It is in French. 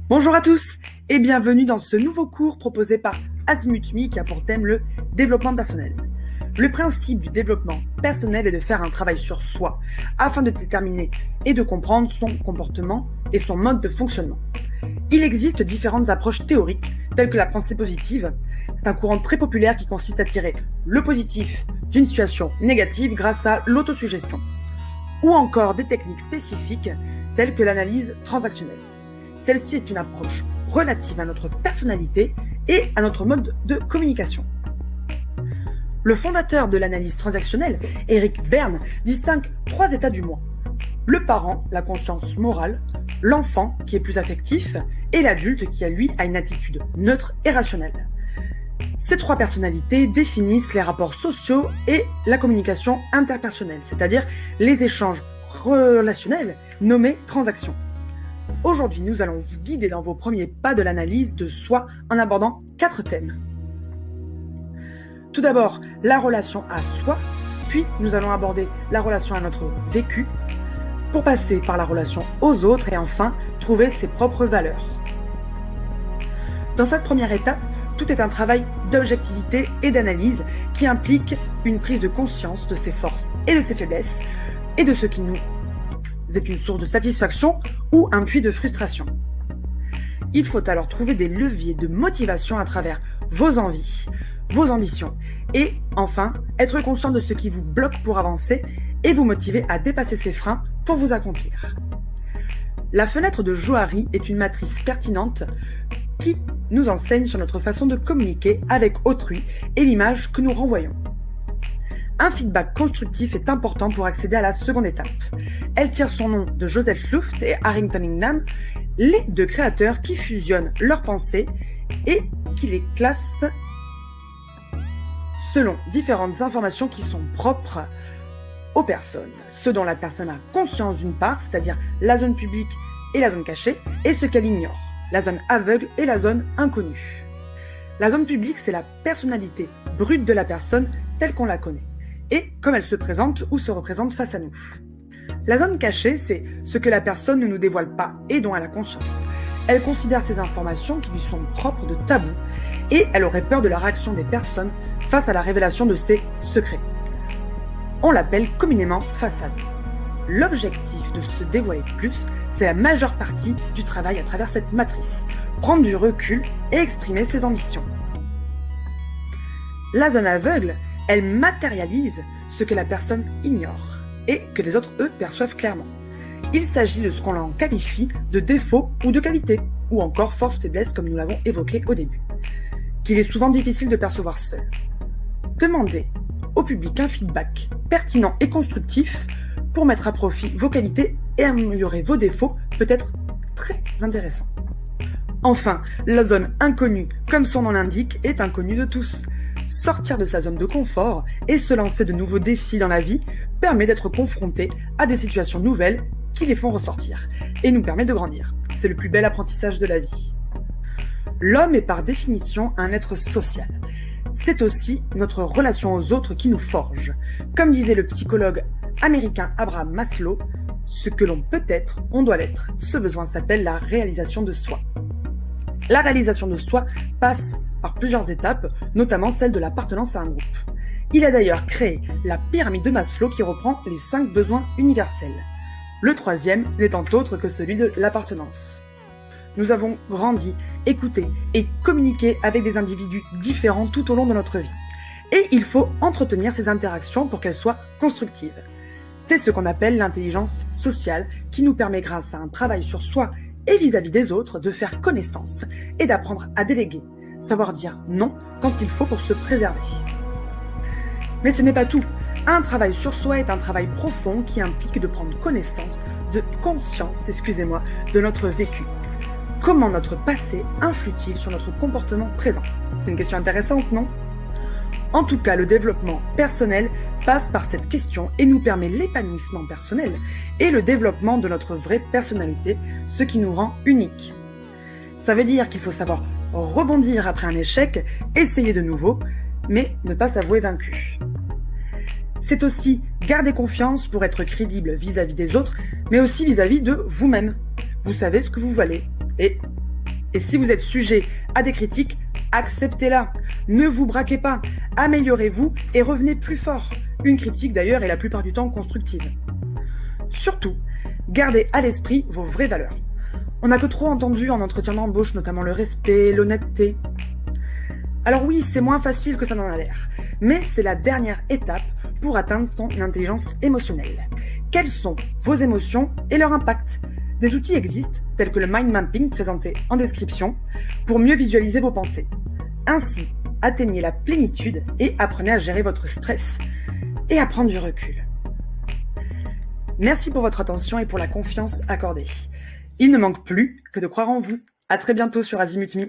Bonjour à tous et bienvenue dans ce nouveau cours proposé par Azimut.me qui a pour thème le développement personnel. Le principe du développement personnel est de faire un travail sur soi afin de déterminer et de comprendre son comportement et son mode de fonctionnement. Il existe différentes approches théoriques telles que la pensée positive. C'est un courant très populaire qui consiste à tirer le positif d'une situation négative grâce à l'autosuggestion. Ou encore des techniques spécifiques telles que l'analyse transactionnelle. Celle-ci est une approche relative à notre personnalité et à notre mode de communication. Le fondateur de l'analyse transactionnelle, Eric Berne, distingue 3 états du moi. Le parent, la conscience morale, l'enfant, qui est plus affectif, et l'adulte, qui lui a une attitude neutre et rationnelle. Ces 3 personnalités définissent les rapports sociaux et la communication interpersonnelle, c'est-à-dire les échanges relationnels nommés transactions. Aujourd'hui, nous allons vous guider dans vos premiers pas de l'analyse de soi en abordant 4 thèmes. Tout d'abord, la relation à soi, puis nous allons aborder la relation à notre vécu, pour passer par la relation aux autres et enfin trouver ses propres valeurs. Dans cette première étape, tout est un travail d'objectivité et d'analyse qui implique une prise de conscience de ses forces et de ses faiblesses et de ce qui nous est une source de satisfaction ou un puits de frustration. Il faut alors trouver des leviers de motivation à travers vos envies, vos ambitions et enfin être conscient de ce qui vous bloque pour avancer et vous motiver à dépasser ces freins pour vous accomplir. La fenêtre de Johari est une matrice pertinente qui nous enseigne sur notre façon de communiquer avec autrui et l'image que nous renvoyons. Un feedback constructif est important pour accéder à la seconde étape. Elle tire son nom de Joseph Luft et Harrington Ingham, les 2 créateurs qui fusionnent leurs pensées et qui les classent selon différentes informations qui sont propres aux personnes. Ce dont la personne a conscience d'une part, c'est-à-dire la zone publique et la zone cachée, et ce qu'elle ignore, la zone aveugle et la zone inconnue. La zone publique, c'est la personnalité brute de la personne telle qu'on la connaît, et comme elle se présente ou se représente face à nous. La zone cachée, c'est ce que la personne ne nous dévoile pas et dont elle a conscience. Elle considère ces informations qui lui sont propres de tabou, et elle aurait peur de la réaction des personnes face à la révélation de ses secrets. On l'appelle communément façade. L'objectif de se dévoiler plus, c'est la majeure partie du travail à travers cette matrice, prendre du recul et exprimer ses ambitions. La zone aveugle, elle matérialise ce que la personne ignore et que les autres, eux, perçoivent clairement. Il s'agit de ce qu'on en qualifie de défaut ou de qualité, ou encore force-faiblesse comme nous l'avons évoqué au début, qu'il est souvent difficile de percevoir seul. Demandez au public un feedback pertinent et constructif pour mettre à profit vos qualités et améliorer vos défauts peut être très intéressant. Enfin, la zone inconnue, comme son nom l'indique, est inconnue de tous. Sortir de sa zone de confort et se lancer de nouveaux défis dans la vie permet d'être confronté à des situations nouvelles qui les font ressortir et nous permet de grandir. C'est le plus bel apprentissage de la vie. L'homme est par définition un être social. C'est aussi notre relation aux autres qui nous forge. Comme disait le psychologue américain Abraham Maslow, ce que l'on peut être, on doit l'être. Ce besoin s'appelle la réalisation de soi. La réalisation de soi passe par plusieurs étapes, notamment celle de l'appartenance à un groupe. Il a d'ailleurs créé la pyramide de Maslow qui reprend les 5 besoins universels. Le 3e n'étant autre que celui de l'appartenance. Nous avons grandi, écouté et communiqué avec des individus différents tout au long de notre vie. Et il faut entretenir ces interactions pour qu'elles soient constructives. C'est ce qu'on appelle l'intelligence sociale qui nous permet grâce à un travail sur soi et vis-à-vis des autres de faire connaissance et d'apprendre à déléguer, savoir dire non quand il faut pour se préserver. Mais ce n'est pas tout. Un travail sur soi est un travail profond qui implique de prendre conscience de notre vécu. Comment notre passé influe-t-il sur notre comportement présent? C'est une question intéressante, non? En tout cas, le développement personnel passe par cette question et nous permet l'épanouissement personnel et le développement de notre vraie personnalité, ce qui nous rend unique. Ça veut dire qu'il faut savoir rebondir après un échec, essayer de nouveau, mais ne pas s'avouer vaincu. C'est aussi garder confiance pour être crédible vis-à-vis des autres, mais aussi vis-à-vis de vous-même. Vous savez ce que vous valez et Et si vous êtes sujet à des critiques, acceptez-la. Ne vous braquez pas. Améliorez-vous et revenez plus fort. Une critique d'ailleurs est la plupart du temps constructive. Surtout, gardez à l'esprit vos vraies valeurs. On n'a que trop entendu en entretien d'embauche, notamment le respect, l'honnêteté. Alors oui, c'est moins facile que ça n'en a l'air, mais c'est la dernière étape pour atteindre son intelligence émotionnelle. Quelles sont vos émotions et leur impact ? Des outils existent, tels que le mind mapping présenté en description, pour mieux visualiser vos pensées. Ainsi, atteignez la plénitude et apprenez à gérer votre stress et à prendre du recul. Merci pour votre attention et pour la confiance accordée. Il ne manque plus que de croire en vous. À très bientôt sur Azimut Me.